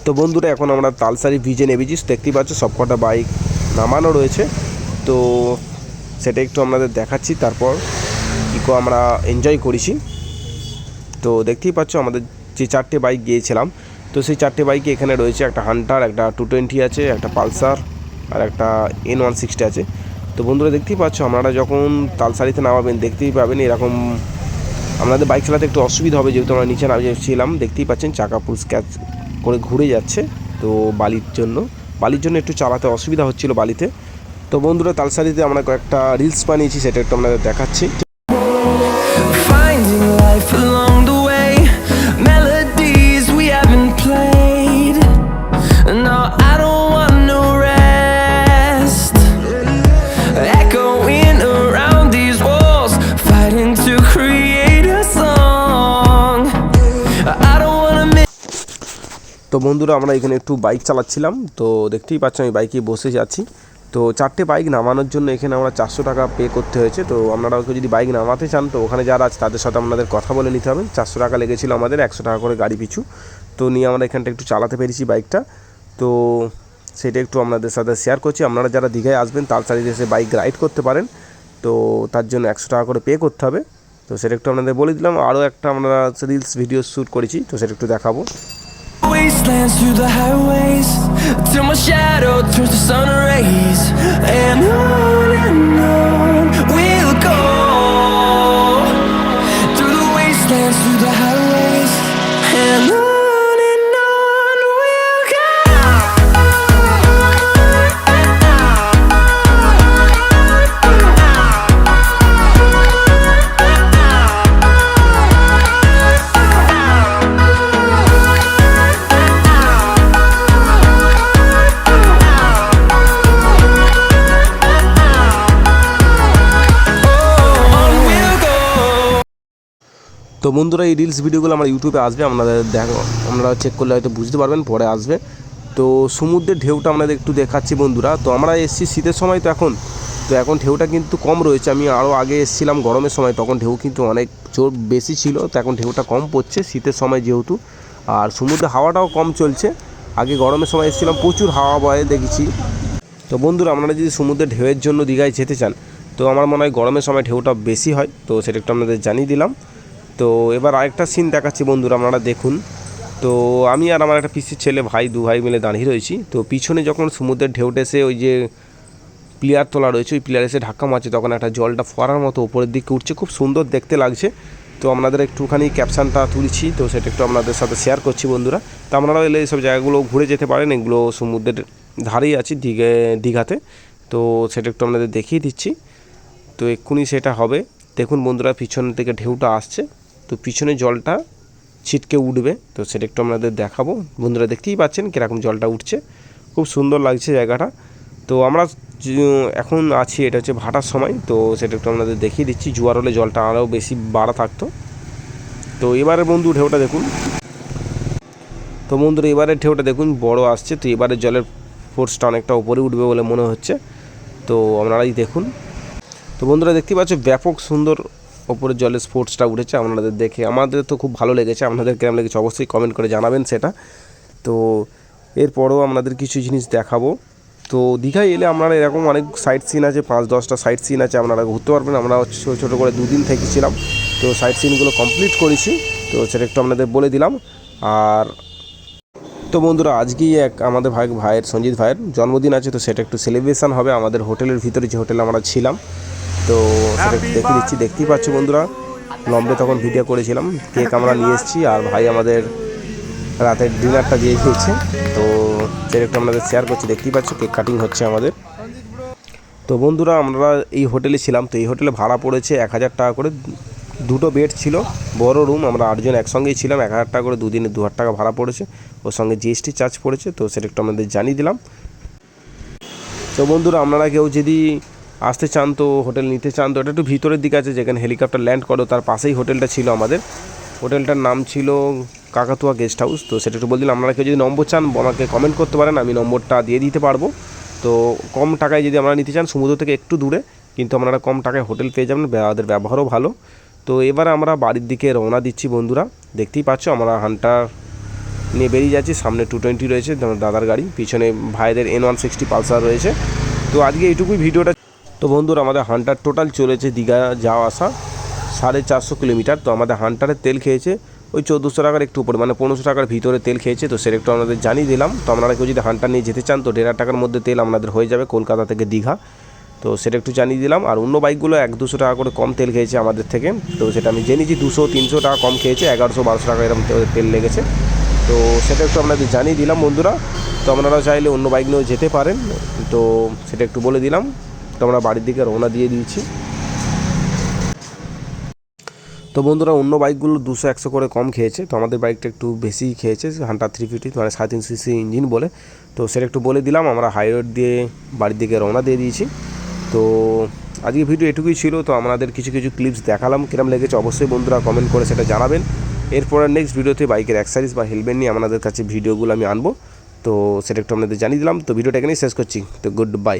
তো বন্ধুরা এখন আমরা তালসারি ভিজে নেমেছি, দেখতেই পাচ্ছ সবকটা বাইক নামানো রয়েছে। তো সেটা একটু আপনাদের দেখাচ্ছি, তারপর ইকো আমরা এনজয় করেছি। তো দেখতেই পাচ্ছ আমাদের যে 4টে বাইক গিয়েছিলাম, তো সেই 4টে বাইকে এখানে রয়েছে একটা হান্টার, একটা 220 আছে, একটা পালসার আর একটা N160 আছে। তো বন্ধুরা দেখতেই পাচ্ছ আপনারা যখন তালসারিতে নামাবেন দেখতেই পাবেন এরকম আপনাদের বাইক চালাতে একটু অসুবিধা হবে, যেহেতু আমরা নিচে নামিয়েছিলাম। দেখতেই পাচ্ছেন চাকা ফুল স্ক্র্যাচ করে ঘুরে যাচ্ছে, তো বালির জন্য একটু চালাতে অসুবিধা হচ্ছিল বালিতে। তো বন্ধুরা তালসারিতে আমরা কয়েকটা রিলস বানিয়েছি, সেটা একটু আপনাদের দেখাচ্ছি। তো বন্ধুরা আমরা এখানে একটু বাইক চালাচ্ছিলাম, তো দেখতেই পাচ্ছ আমি বাইকে বসে যাচ্ছি। তো 4টে বাইক নামানোর জন্য এখানে আমরা 400 টাকা পে করতে হয়েছে। তো আপনারা যদি বাইক নামাতে চান তো ওখানে যারা আছে তাদের সাথে আপনাদের কথা বলে নিতে হবে। 400 টাকা লেগেছিলো আমাদের, 100 টাকা করে গাড়ি পিছু। তো নিয়ে আমরা এখানটা একটু চালাতে পেরেছি বাইকটা, তো সেটা একটু আপনাদের সাথে শেয়ার করছি। আপনারা যারা দীঘায় আসবেন তালসারিতে এসে বাইক রাইড করতে পারেন, তো তার জন্য 100 টাকা করে পে করতে হবে। তো সেটা একটু আপনাদের বলে দিলাম। আরও একটা আমরা রিলস ভিডিও শ্যুট করেছি, তো সেটা একটু দেখাবো। Wastelands through the highways till my shadow turns to sun rays, and on we'll go through the wastelands through the highways, and on we'll go. তো বন্ধুরা এই রিলস ভিডিওগুলো আমার ইউটিউবে আসবে, আপনারা চেক করলে হয়তো বুঝতে পারবেন, পরে আসবে। তো সমুদ্রের ঢেউটা আপনাদের একটু দেখাচ্ছি বন্ধুরা। তো আমরা এসেছি শীতের সময়, তো এখন ঢেউটা কিন্তু কম রয়েছে। আমি আরও আগে এসেছিলাম গরমের সময়, তখন ঢেউ কিন্তু অনেক জোর বেশি ছিল। তো এখন ঢেউটা কম পড়ছে শীতের সময় যেহেতু, আর সমুদ্রে হাওয়াটাও কম চলছে। আগে গরমের সময় এসেছিলাম প্রচুর হাওয়া বয়ে দেখেছি। তো বন্ধুরা আপনারা যদি সমুদ্রের ঢেউয়ের জন্য দীঘায় যেতে চান, তো আমার মনে হয় গরমের সময় ঢেউটা বেশি হয়, তো সেটা একটু আপনাদের জানিয়ে দিলাম। তো এবার আরেকটা সিন দেখাচ্ছি বন্ধুরা, আপনারা দেখুন। তো আমি আর আমার একটা পিসির ছেলে দু ভাই মিলে দাঁড়িয়ে রয়েছি। তো পিছনে যখন সমুদ্রের ঢেউটা এসে ওই যে প্লেয়ার তোলা রয়েছে, ওই প্লেয়ার এসে ধাক্কা মারছে, তখন একটা জলটা ফোয়ারার মতো উপরের দিকে উঠছে, খুব সুন্দর দেখতে লাগছে। তো আপনাদের একটুখানি ক্যাপশানটা তুলছি, তো সেটা একটু আপনাদের সাথে শেয়ার করছি বন্ধুরা। তো আপনারাও এলে এইসব জায়গাগুলো ঘুরে যেতে পারেন, এগুলো সমুদ্রের ধারেই আছে দীঘাতে। তো সেটা একটু আপনাদের দেখিয়ে দিচ্ছি। তো এক্ষুনি সেটা হবে। দেখুন বন্ধুরা পিছন থেকে ঢেউটা আসছে, তো পিছনে জলটা ছিটকে উঠবে, তো সেটা একটু আপনাদের দেখাবো। বন্ধুরা দেখতেই পাচ্ছেন কীরকম জলটা উঠছে, খুব সুন্দর লাগছে জায়গাটা। তো আমরা এখন আছি, এটা হচ্ছে ভাটার সময়, তো সেটা একটু আপনাদের দেখিয়ে দিচ্ছি। জোয়ার হলে জলটা আরও বেশি বাড়া থাকতো। তো এবারে বন্ধু ঢেউটা দেখুন। তো বন্ধুরা এবারের ঢেউটা দেখুন বড় আসছে, তো এবারে জলের ফোর্সটা অনেকটা উপরে উঠবে বলে মনে হচ্ছে, তো আপনারাই দেখুন। তো বন্ধুরা দেখতেই পাচ্ছ ব্যাপক সুন্দর ওপরে জলের স্পোর্টসটা উঠেছে। আপনাদের দেখে আমাদের তো খুব ভালো লেগেছে, আপনাদের কেমন লেগেছে অবশ্যই কমেন্ট করে জানাবেন সেটা। তো এরপরেও আপনাদের কিছু জিনিস দেখাবো। তো দীঘায় এলে আপনারা এরকম অনেক সাইট সিন আছে, 5-10টা সাইট সিন আছে, আপনারা ঘুরতে পারবেন। আমরা ছোটো করে 2 দিন থেকেছিলাম, তো সাইট সিনগুলো কমপ্লিট করেছি, তো সেটা একটু আপনাদের বলে দিলাম। আর তো বন্ধুরা আজকেই আমাদের ভাইয়ের সঞ্জিত ভাইয়ের জন্মদিন আছে, তো সেটা একটু সেলিব্রেশন হবে আমাদের হোটেলের ভিতরে, যে হোটেলে আমরা ছিলাম। তো সেটা দেখে দিচ্ছি, দেখতেই পাচ্ছ বন্ধুরা লম্বে তখন ভিডিও করেছিলাম। কেক আমরা নিয়ে এসেছি, আর ভাই আমাদের রাতের ডিনারটা দিয়ে দিয়েছে, তো সেটা একটু আপনাদের শেয়ার করছি। দেখতেই পাচ্ছ কেক কাটিং হচ্ছে আমাদের। তো বন্ধুরা আমরা এই হোটেলে ছিলাম, তো এই হোটেলে ভাড়া পড়েছে 1000 টাকা করে। 2টো বেড ছিল, বড় রুম, আমরা 8 জন একসঙ্গেই ছিলাম। 1000 টাকা করে, 2 দিনে 2000 টাকা ভাড়া পড়েছে, ওর সঙ্গে জিএসটি চার্জ পড়েছে, তো সেটা একটু আমাদের জানিয়ে দিলাম। তো বন্ধুরা আপনারা কেউ যদি আসতে চান, তো হোটেল নিতে চান, তো এটা একটু ভিতরের দিকে আছে, যেখানে হেলিকপ্টার ল্যান্ড করো তার পাশেই হোটেলটা ছিল আমাদের। হোটেলটার নাম ছিল কাকাতুয়া গেস্ট হাউস। তো সেটা একটু বলছিলাম, আপনারা কেউ যদি নম্বর চান আমাকে কমেন্ট করতে পারেন, আমি নম্বরটা দিয়ে দিতে পারবো। তো কম টাকায় যদি আপনারা নিতে চান, সমুদ্র থেকে একটু দূরে, কিন্তু আপনারা কম টাকায় হোটেল পেয়ে যাবেন, ওদের ব্যবহারও ভালো। তো এবার আমরা বাড়ির দিকে রওনা দিচ্ছি বন্ধুরা। দেখতেই পাচ্ছ আমরা হান্টার নিয়ে বেরিয়ে যাচ্ছি। সামনে 220 রয়েছে দাদার গাড়ি, পিছনে ভাইদের N160 পালসার রয়েছে। তো আজকে এইটুকুই ভিডিওটা। তো বন্ধুরা আমাদের হান্টার টোটাল চলেছে দীঘা যাওয়া আসা 450 কিলোমিটার। তো আমাদের হান্টারের তেল খেয়েছে ওই 1400 টাকার একটু উপরে, মানে 1500 টাকার ভিতরে তেল খেয়েছে। তো সেটা একটু আপনাদের জানিয়ে দিলাম। তো আপনারা কেউ যদি হান্টার নিয়ে যেতে চান তো 1500 টাকার মধ্যে তেল আপনাদের হয়ে যাবে কলকাতা থেকে দীঘা। তো সেটা একটু জানিয়ে দিলাম। আর অন্য বাইকগুলো 100-200 টাকা করে কম তেল খেয়েছে আমাদের থেকে। তো সেটা আমি জেনেছি 200-300 টাকা কম খেয়েছে, 1100-1200 টাকা এরকম তেল লেগেছে। তো সেটা একটু আপনাদের জানিয়ে দিলাম বন্ধুরা। তো আপনারা চাইলে অন্য বাইক নিয়েও যেতে পারেন, তো সেটা একটু বলে দিলাম। তো আমরা বাড়ির দিকে রওনা দিয়ে দিয়েছি। তো বন্ধুরা অন্য বাইকগুলো 200-100 করে কম খেয়েছে, তো আমাদের বাইকটা একটু বেশি খেয়েছে, হান্টার 350 মানে 3.5 সিসি ইঞ্জিন বলে। তো সেটা একটু বলে দিলাম। আমরা হাই রোড দিয়ে বাড়ির দিকে রওনা দিয়ে দিয়েছি। তো আজকে ভিডিও এটুকুই ছিল। তো আমাদের কিছু ক্লিপস দেখালাম, কিরম লেগেছে অবশ্যই বন্ধুরা কমেন্ট করে সেটা জানাবেন। এরপর নেক্সট ভিডিওতে বাইকের অ্যাক্সেসরিজ বা হেলমেট নিয়ে আপনাদের কাছে ভিডিওগুলো আমি আনবো। তো সেটা একটু আপনাদের জানিয়ে দিলাম। তো ভিডিওটা এখানেই শেষ করছি। তো গুড বাই।